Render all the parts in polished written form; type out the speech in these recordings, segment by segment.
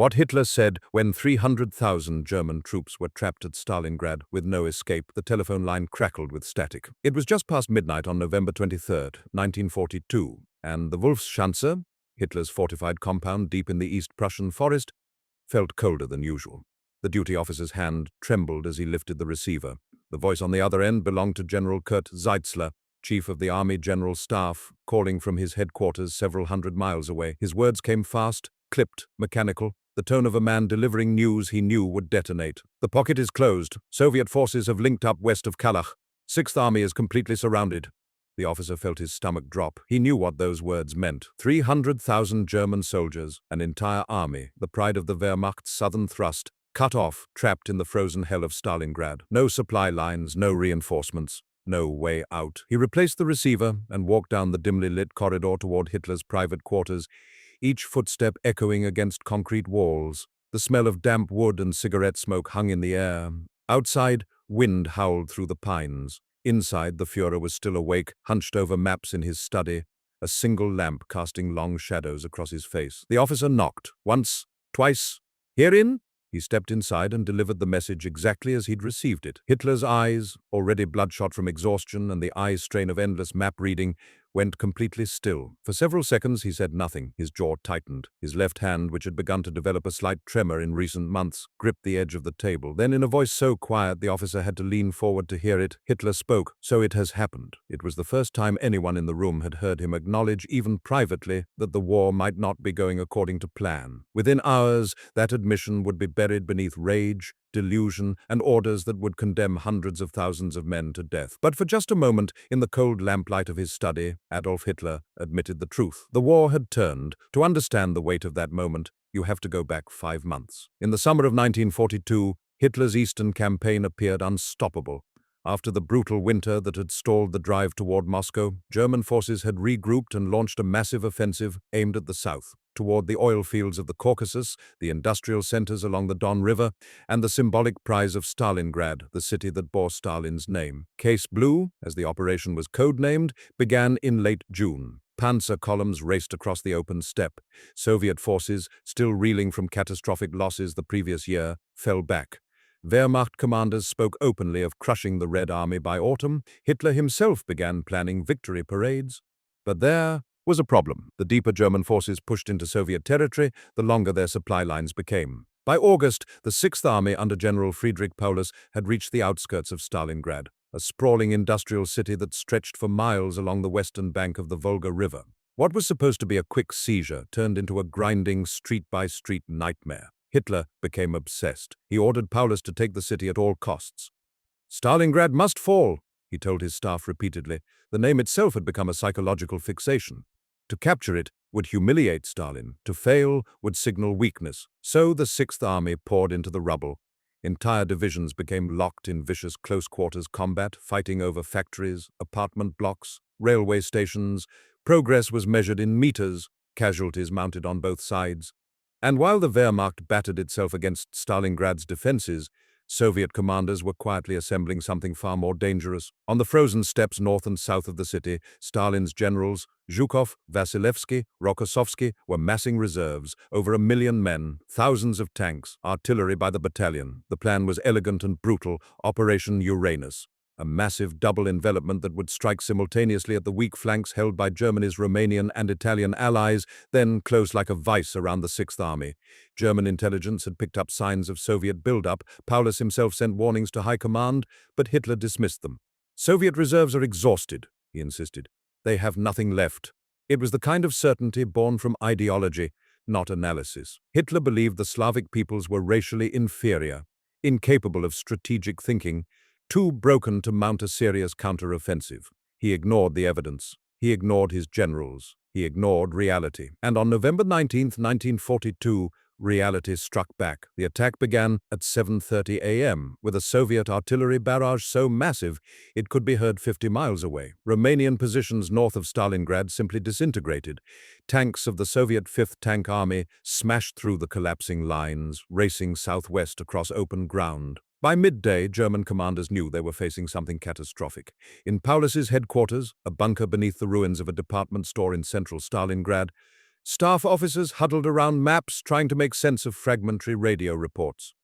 What Hitler said when 300,000 German troops were trapped at Stalingrad with no escape. The telephone line crackled with static. It was just past midnight on November 23rd, 1942, and the Wolfschanze, Hitler's fortified compound deep in the East Prussian forest, felt colder than usual. The duty officer's hand trembled as he lifted the receiver. The voice on the other end belonged to General Kurt Zeitzler, Chief of the Army General Staff, calling from his headquarters several hundred miles away. His words came fast, clipped, mechanical, the tone of a man delivering news he knew would detonate. The pocket is closed. Soviet forces have linked up west of Kalach. Sixth Army is completely surrounded. The officer felt his stomach drop. He knew what those words meant. 300,000 German soldiers, an entire army, the pride of the Wehrmacht's southern thrust, cut off, trapped in the frozen hell of Stalingrad. No supply lines, no reinforcements, no way out. He replaced the receiver and walked down the dimly lit corridor toward Hitler's private quarters, each footstep echoing against concrete walls. The smell of damp wood and cigarette smoke hung in the air. Outside, wind howled through the pines. Inside, the Führer was still awake, hunched over maps in his study, a single lamp casting long shadows across his face. The officer knocked. Once, twice. "Herein?" He stepped inside and delivered the message exactly as he'd received it. Hitler's eyes, already bloodshot from exhaustion and the eye strain of endless map reading, went completely still. For several seconds he said nothing. His jaw tightened. His left hand, which had begun to develop a slight tremor in recent months, gripped the edge of the table. Then, in a voice so quiet the officer had to lean forward to hear it, Hitler spoke. "So it has happened." It was the first time anyone in the room had heard him acknowledge, even privately, that the war might not be going according to plan. Within hours, that admission would be buried beneath rage, delusion, and orders that would condemn hundreds of thousands of men to death. But for just a moment, in the cold lamplight of his study, Adolf Hitler admitted the truth. The war had turned. To understand the weight of that moment, you have to go back 5 months. In the summer of 1942, Hitler's Eastern campaign appeared unstoppable. After the brutal winter that had stalled the drive toward Moscow, German forces had regrouped and launched a massive offensive aimed at the south, toward the oil fields of the Caucasus, the industrial centers along the Don River, and the symbolic prize of Stalingrad, the city that bore Stalin's name. Case Blue, as the operation was codenamed, began in late June. Panzer columns raced across the open steppe. Soviet forces, still reeling from catastrophic losses the previous year, fell back. Wehrmacht commanders spoke openly of crushing the Red Army by autumn. Hitler himself began planning victory parades. But there was a problem. The deeper German forces pushed into Soviet territory, the longer their supply lines became. By August, the Sixth Army under General Friedrich Paulus had reached the outskirts of Stalingrad, a sprawling industrial city that stretched for miles along the western bank of the Volga River. What was supposed to be a quick seizure turned into a grinding, street-by-street nightmare. Hitler became obsessed. He ordered Paulus to take the city at all costs. "Stalingrad must fall," he told his staff repeatedly. The name itself had become a psychological fixation. To capture it would humiliate Stalin. To fail would signal weakness. So the Sixth Army poured into the rubble. Entire divisions became locked in vicious close-quarters combat, fighting over factories, apartment blocks, railway stations. Progress was measured in meters, casualties mounted on both sides. And while the Wehrmacht battered itself against Stalingrad's defenses, Soviet commanders were quietly assembling something far more dangerous. On the frozen steppes north and south of the city, Stalin's generals, Zhukov, Vasilevsky, Rokossovsky, were massing reserves, over 1 million men, thousands of tanks, artillery by the battalion. The plan was elegant and brutal, Operation Uranus. A massive double envelopment that would strike simultaneously at the weak flanks held by Germany's Romanian and Italian allies, then close like a vice around the Sixth Army. German intelligence had picked up signs of Soviet buildup. Paulus himself sent warnings to high command, but Hitler dismissed them. "Soviet reserves are exhausted," he insisted. "They have nothing left." It was the kind of certainty born from ideology, not analysis. Hitler believed the Slavic peoples were racially inferior, incapable of strategic thinking, too broken to mount a serious counter-offensive. He ignored the evidence. He ignored his generals. He ignored reality. And on November 19, 1942, reality struck back. The attack began at 7:30 a.m. with a Soviet artillery barrage so massive it could be heard 50 miles away. Romanian positions north of Stalingrad simply disintegrated. Tanks of the Soviet Fifth Tank Army smashed through the collapsing lines, racing southwest across open ground. By midday, German commanders knew they were facing something catastrophic. In Paulus's headquarters, a bunker beneath the ruins of a department store in central Stalingrad, Staff officers huddled around maps trying to make sense of fragmentary radio reports.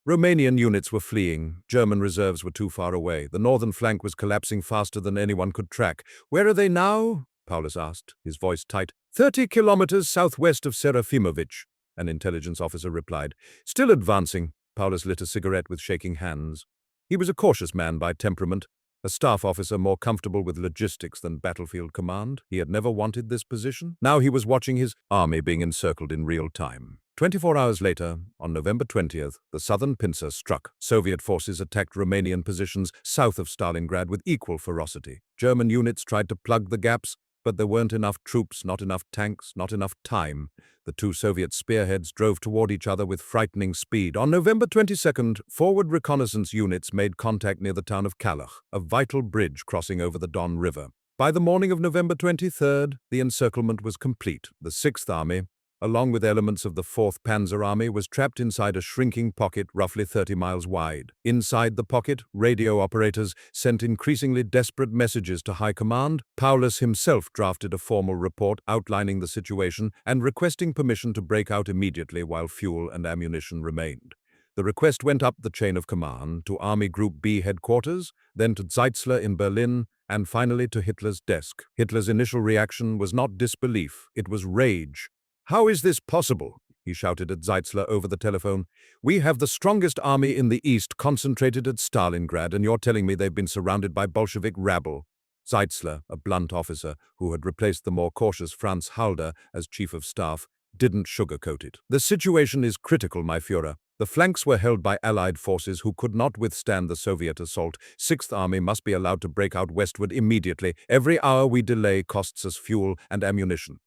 Romanian units were fleeing. German reserves were too far away. The northern flank was collapsing faster than anyone could track. "Where are they now?" Paulus asked, his voice tight. 30 kilometers southwest of Serafimovic," an intelligence officer replied. "Still advancing." Paulus lit a cigarette with shaking hands. He was a cautious man by temperament, a staff officer more comfortable with logistics than battlefield command. He had never wanted this position. Now he was watching his army being encircled in real time. 24 hours later, on November 20th, the southern pincer struck. Soviet forces attacked Romanian positions south of Stalingrad with equal ferocity. German units tried to plug the gaps, but there weren't enough troops, not enough tanks, not enough time. The two Soviet spearheads drove toward each other with frightening speed. On November 22nd, forward reconnaissance units made contact near the town of Kalach, a vital bridge crossing over the Don River. By the morning of November 23rd, the encirclement was complete. The Sixth Army, along with elements of the 4th Panzer Army, was trapped inside a shrinking pocket roughly 30 miles wide. Inside the pocket, radio operators sent increasingly desperate messages to high command. Paulus himself drafted a formal report outlining the situation and requesting permission to break out immediately while fuel and ammunition remained. The request went up the chain of command to Army Group B headquarters, then to Zeitzler in Berlin, and finally to Hitler's desk. Hitler's initial reaction was not disbelief, it was rage. "How is this possible?" he shouted at Zeitzler over the telephone. "We have the strongest army in the east concentrated at Stalingrad, and you're telling me they've been surrounded by Bolshevik rabble." Zeitzler, a blunt officer who had replaced the more cautious Franz Halder as chief of staff, didn't sugarcoat it. "The situation is critical, my Führer. The flanks were held by Allied forces who could not withstand the Soviet assault. Sixth Army must be allowed to break out westward immediately. Every hour we delay costs us fuel and ammunition."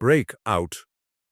"Break out?"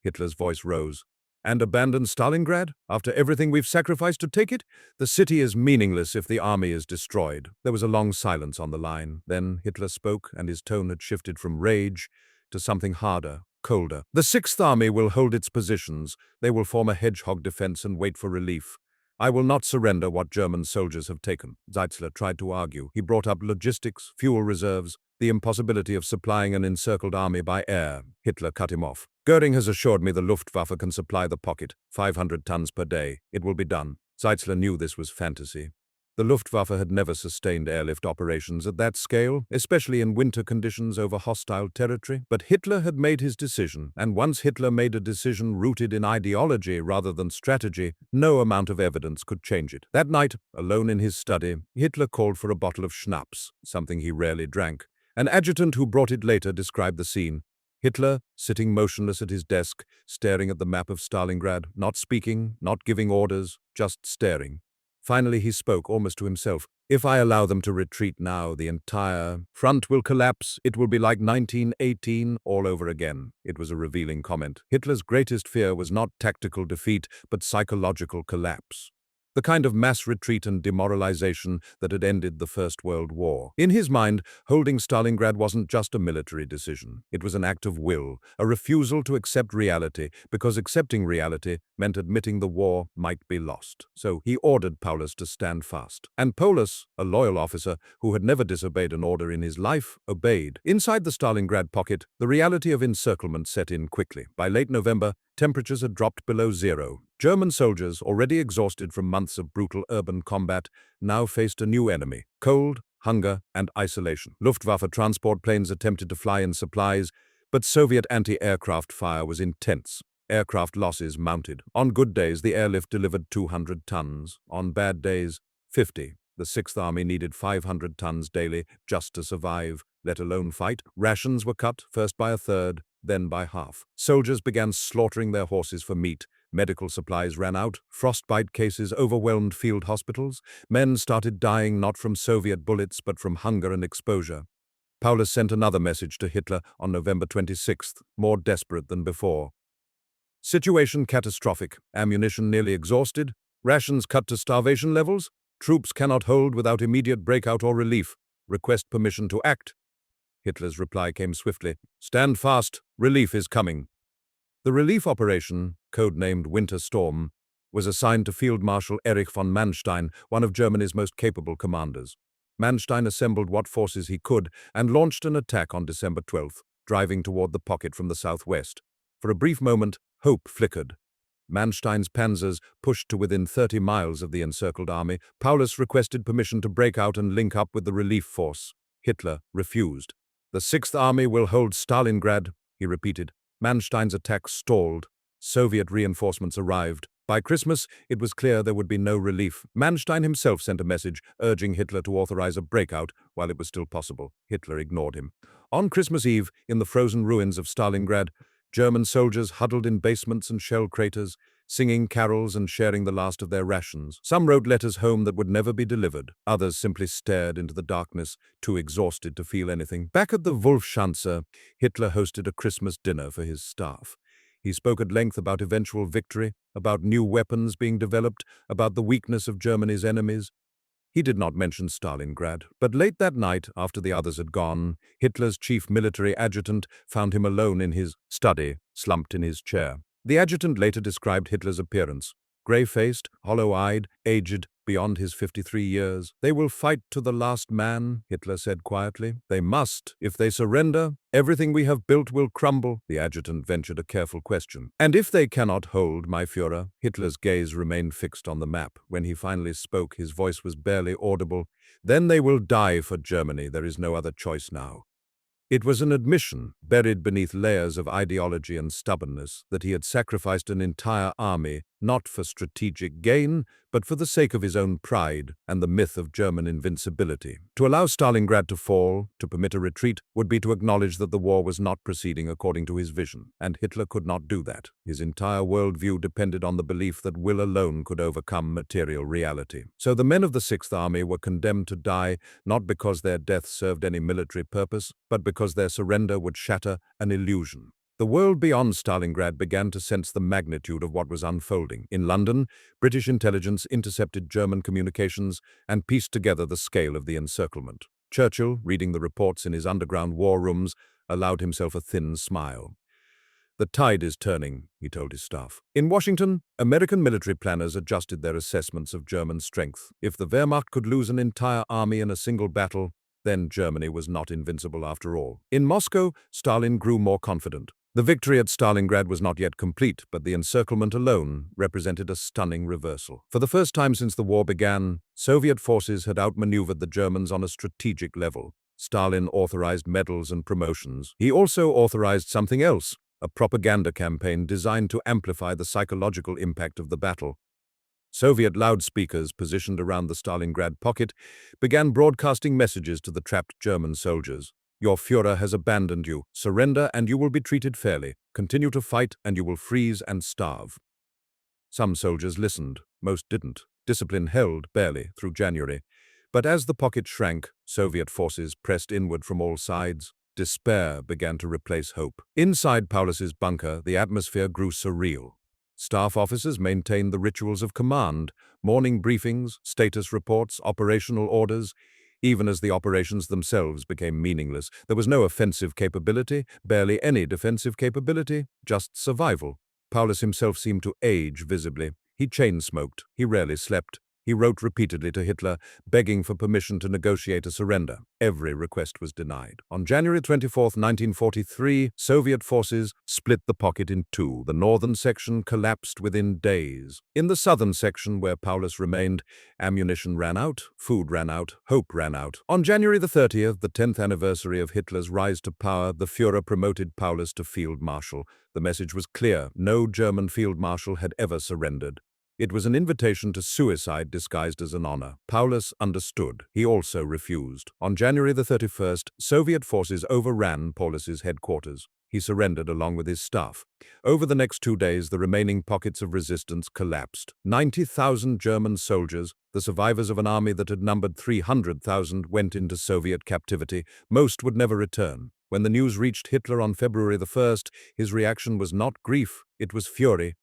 Hitler's voice rose. "And abandon Stalingrad? After everything we've sacrificed to take it? The city is meaningless if the army is destroyed." There was a long silence on the line. Then Hitler spoke, and his tone had shifted from rage to something harder, colder. "The Sixth Army will hold its positions. They will form a hedgehog defense and wait for relief. I will not surrender what German soldiers have taken." Zeitzler tried to argue. He brought up logistics, fuel reserves, the impossibility of supplying an encircled army by air. Hitler cut him off. "Goering has assured me the Luftwaffe can supply the pocket, 500 tons per day. It will be done." Zeitzler knew this was fantasy. The Luftwaffe had never sustained airlift operations at that scale, especially in winter conditions over hostile territory. But Hitler had made his decision, and once Hitler made a decision rooted in ideology rather than strategy, no amount of evidence could change it. That night, alone in his study, Hitler called for a bottle of schnapps, something he rarely drank. An adjutant who brought it later described the scene. Hitler, sitting motionless at his desk, staring at the map of Stalingrad, not speaking, not giving orders, just staring. Finally he spoke, almost to himself. "If I allow them to retreat now, the entire front will collapse. It will be like 1918 all over again." It was a revealing comment. Hitler's greatest fear was not tactical defeat, but psychological collapse. The kind of mass retreat and demoralization that had ended the First World War. In his mind, holding Stalingrad wasn't just a military decision. It was an act of will, a refusal to accept reality, because accepting reality meant admitting the war might be lost. So he ordered Paulus to stand fast. And Paulus, a loyal officer who had never disobeyed an order in his life, obeyed. Inside the Stalingrad pocket, the reality of encirclement set in quickly. By late November, temperatures had dropped below zero. German soldiers, already exhausted from months of brutal urban combat, now faced a new enemy: cold, hunger, and isolation. Luftwaffe transport planes attempted to fly in supplies, but Soviet anti-aircraft fire was intense. Aircraft losses mounted. On good days, the airlift delivered 200 tons. On bad days, 50. The Sixth Army needed 500 tons daily just to survive, let alone fight. Rations were cut, first by a third, then by half. Soldiers began slaughtering their horses for meat. Medical supplies ran out. Frostbite cases overwhelmed field hospitals. Men started dying not from Soviet bullets but from hunger and exposure. Paulus sent another message to Hitler on November 26th, more desperate than before. Situation catastrophic. Ammunition nearly exhausted. Rations cut to starvation levels. Troops cannot hold without immediate breakout or relief. Request permission to act. Hitler's reply came swiftly. "Stand fast. Relief is coming." The relief operation, codenamed Winter Storm, was assigned to Field Marshal Erich von Manstein, one of Germany's most capable commanders. Manstein assembled what forces he could and launched an attack on December 12th, driving toward the pocket from the southwest. For a brief moment, hope flickered. Manstein's panzers pushed to within 30 miles of the encircled army. Paulus requested permission to break out and link up with the relief force. Hitler refused. "The Sixth Army will hold Stalingrad," he repeated. Manstein's attack stalled. Soviet reinforcements arrived. By Christmas, it was clear there would be no relief. Manstein himself sent a message urging Hitler to authorize a breakout while it was still possible. Hitler ignored him. On Christmas Eve, in the frozen ruins of Stalingrad, German soldiers huddled in basements and shell craters, singing carols and sharing the last of their rations. Some wrote letters home that would never be delivered. Others simply stared into the darkness, too exhausted to feel anything. Back at the Wolfschanze, Hitler hosted a Christmas dinner for his staff. He spoke at length about eventual victory, about new weapons being developed, about the weakness of Germany's enemies. He did not mention Stalingrad, but late that night, after the others had gone, Hitler's chief military adjutant found him alone in his study, slumped in his chair. The adjutant later described Hitler's appearance: gray-faced, hollow-eyed, aged, beyond his 53 years. "They will fight to the last man," Hitler said quietly. "They must. If they surrender, everything we have built will crumble." The adjutant ventured a careful question. "And if they cannot hold, my Führer?" Hitler's gaze remained fixed on the map. When he finally spoke, his voice was barely audible. "Then they will die for Germany. There is no other choice now." It was an admission, buried beneath layers of ideology and stubbornness, that he had sacrificed an entire army, not for strategic gain, but for the sake of his own pride and the myth of German invincibility. To allow Stalingrad to fall, to permit a retreat, would be to acknowledge that the war was not proceeding according to his vision, and Hitler could not do that. His entire worldview depended on the belief that will alone could overcome material reality. So the men of the Sixth Army were condemned to die, not because their death served any military purpose, but because their surrender would shatter an illusion. The world beyond Stalingrad began to sense the magnitude of what was unfolding. In London, British intelligence intercepted German communications and pieced together the scale of the encirclement. Churchill, reading the reports in his underground war rooms, allowed himself a thin smile. "The tide is turning," he told his staff. In Washington, American military planners adjusted their assessments of German strength. If the Wehrmacht could lose an entire army in a single battle, then Germany was not invincible after all. In Moscow, Stalin grew more confident. The victory at Stalingrad was not yet complete, but the encirclement alone represented a stunning reversal. For the first time since the war began, Soviet forces had outmaneuvered the Germans on a strategic level. Stalin authorized medals and promotions. He also authorized something else: a propaganda campaign designed to amplify the psychological impact of the battle. Soviet loudspeakers positioned around the Stalingrad pocket began broadcasting messages to the trapped German soldiers. "Your Führer has abandoned you. Surrender and you will be treated fairly. Continue to fight and you will freeze and starve." Some soldiers listened, most didn't. Discipline held, barely, through January. But as the pocket shrank, Soviet forces pressed inward from all sides. Despair began to replace hope. Inside Paulus's bunker, the atmosphere grew surreal. Staff officers maintained the rituals of command: morning briefings, status reports, operational orders. Even as the operations themselves became meaningless, there was no offensive capability, barely any defensive capability, just survival. Paulus himself seemed to age visibly. He chain-smoked. He rarely slept. He wrote repeatedly to Hitler, begging for permission to negotiate a surrender. Every request was denied. On January 24, 1943, Soviet forces split the pocket in two. The northern section collapsed within days. In the southern section, where Paulus remained, ammunition ran out, food ran out, hope ran out. On January the 30th, the 10th anniversary of Hitler's rise to power, the Führer promoted Paulus to Field Marshal. The message was clear: no German Field Marshal had ever surrendered. It was an invitation to suicide disguised as an honor. Paulus understood. He also refused. On January the 31st, Soviet forces overran Paulus's headquarters. He surrendered along with his staff. Over the next 2 days, the remaining pockets of resistance collapsed. 90,000 German soldiers, the survivors of an army that had numbered 300,000, went into Soviet captivity. Most would never return. When the news reached Hitler on February the 1st, his reaction was not grief, it was fury.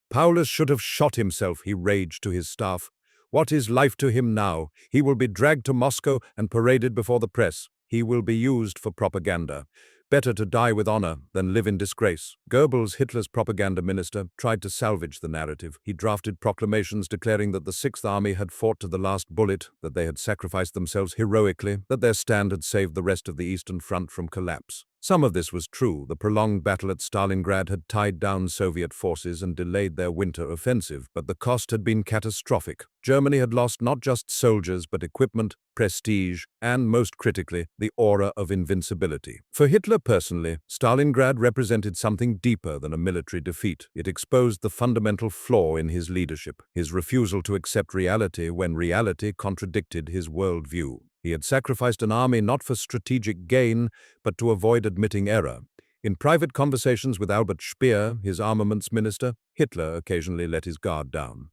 "Paulus should have shot himself," he raged to his staff. "What is life to him now? He will be dragged to Moscow and paraded before the press. He will be used for propaganda. Better to die with honor than live in disgrace." Goebbels, Hitler's propaganda minister, tried to salvage the narrative. He drafted proclamations declaring that the Sixth Army had fought to the last bullet, that they had sacrificed themselves heroically, that their stand had saved the rest of the Eastern Front from collapse. Some of this was true. The prolonged battle at Stalingrad had tied down Soviet forces and delayed their winter offensive, but the cost had been catastrophic. Germany had lost not just soldiers, but equipment, prestige, and, most critically, the aura of invincibility. For Hitler personally, Stalingrad represented something deeper than a military defeat. It exposed the fundamental flaw in his leadership, his refusal to accept reality when reality contradicted his worldview. He had sacrificed an army not for strategic gain, but to avoid admitting error. In private conversations with Albert Speer, his armaments minister, Hitler occasionally let his guard down.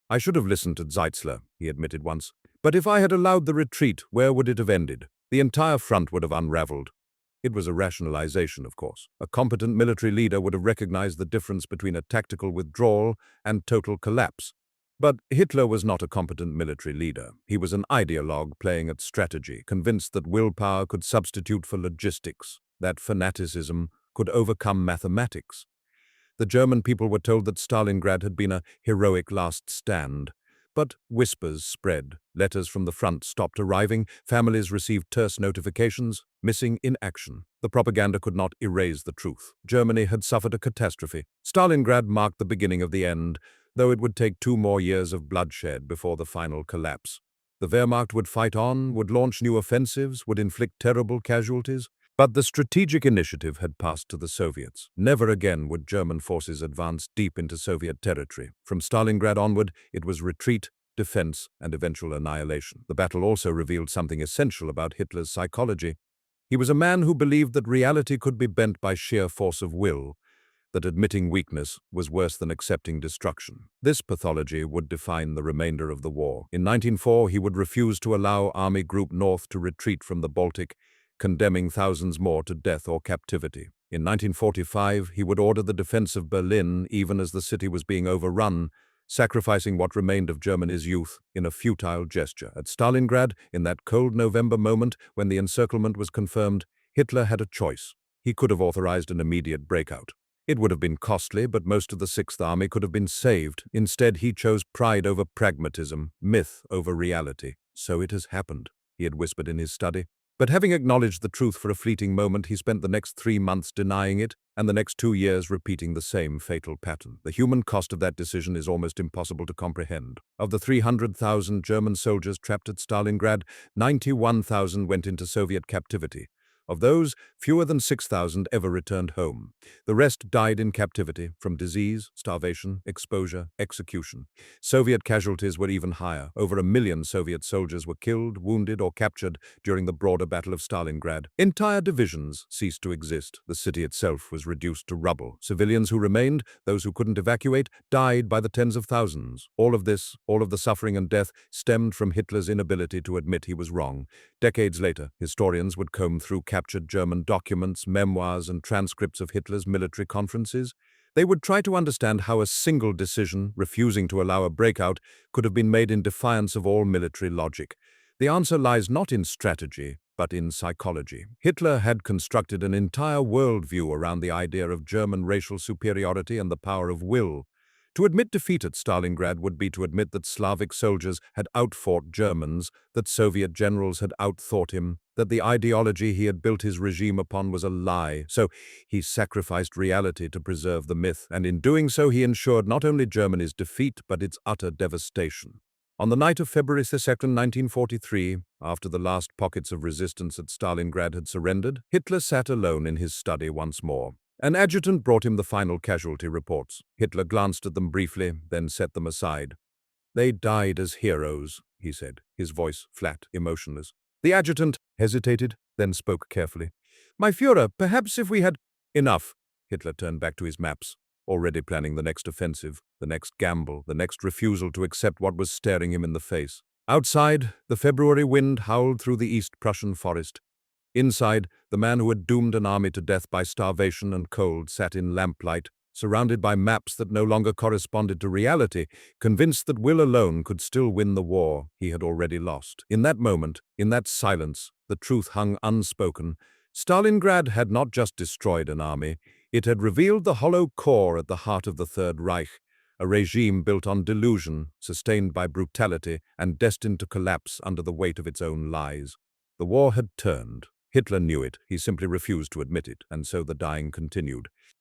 "I should have listened to Zeitzler," he admitted once. "But if I had allowed the retreat, where would it have ended? The entire front would have unraveled." It was a rationalization, of course. A competent military leader would have recognized the difference between a tactical withdrawal and total collapse. But Hitler was not a competent military leader. He was an ideologue playing at strategy, convinced that willpower could substitute for logistics, that fanaticism could overcome mathematics. The German people were told that Stalingrad had been a heroic last stand. But whispers spread. Letters from the front stopped arriving. Families received terse notifications, missing in action. The propaganda could not erase the truth. Germany had suffered a catastrophe. Stalingrad marked the beginning of the end, though it would take 2 more years of bloodshed before the final collapse. The Wehrmacht would fight on, would launch new offensives, would inflict terrible casualties. But the strategic initiative had passed to the Soviets. Never again would German forces advance deep into Soviet territory. From Stalingrad onward, it was retreat, defense, and eventual annihilation. The battle also revealed something essential about Hitler's psychology. He was a man who believed that reality could be bent by sheer force of will, that admitting weakness was worse than accepting destruction. This pathology would define the remainder of the war. In 1904, he would refuse to allow Army Group North to retreat from the Baltic, condemning thousands more to death or captivity. In 1945, he would order the defense of Berlin even as the city was being overrun, sacrificing what remained of Germany's youth in a futile gesture. At Stalingrad, in that cold November moment when the encirclement was confirmed, Hitler had a choice. He could have authorized an immediate breakout. It would have been costly, but most of the Sixth Army could have been saved. Instead, he chose pride over pragmatism, myth over reality. "So it has happened," he had whispered in his study. But having acknowledged the truth for a fleeting moment, he spent the next 3 months denying it, and the next 2 years repeating the same fatal pattern. The human cost of that decision is almost impossible to comprehend. Of the 300,000 German soldiers trapped at Stalingrad, 91,000 went into Soviet captivity. Of those, fewer than 6,000 ever returned home. The rest died in captivity from disease, starvation, exposure, execution. Soviet casualties were even higher. Over 1 million Soviet soldiers were killed, wounded, or captured during the broader Battle of Stalingrad. Entire divisions ceased to exist. The city itself was reduced to rubble. Civilians who remained, those who couldn't evacuate, died by the tens of thousands. All of this, all of the suffering and death, stemmed from Hitler's inability to admit he was wrong. Decades later, historians would comb through captured German documents, memoirs, and transcripts of Hitler's military conferences. They would try to understand how a single decision, refusing to allow a breakout, could have been made in defiance of all military logic. The answer lies not in strategy, but in psychology. Hitler had constructed an entire worldview around the idea of German racial superiority and the power of will. To admit defeat at Stalingrad would be to admit that Slavic soldiers had outfought Germans, that Soviet generals had outthought him, that the ideology he had built his regime upon was a lie. So he sacrificed reality to preserve the myth, and in doing so he ensured not only Germany's defeat but its utter devastation. On the night of February 2, 1943, after the last pockets of resistance at Stalingrad had surrendered, Hitler sat alone in his study once more. An adjutant brought him the final casualty reports. Hitler glanced at them briefly, then set them aside. "They died as heroes," he said, his voice flat, emotionless. The adjutant hesitated, then spoke carefully. "My Führer, perhaps if we had—" "Enough." Hitler turned back to his maps, already planning the next offensive, the next gamble, the next refusal to accept what was staring him in the face. Outside, the February wind howled through the East Prussian forest. Inside, the man who had doomed an army to death by starvation and cold sat in lamplight, surrounded by maps that no longer corresponded to reality, convinced that will alone could still win the war he had already lost. In that moment, in that silence, the truth hung unspoken. Stalingrad had not just destroyed an army, it had revealed the hollow core at the heart of the Third Reich, a regime built on delusion, sustained by brutality, and destined to collapse under the weight of its own lies. The war had turned. Hitler knew it, he simply refused to admit it, and so the dying continued.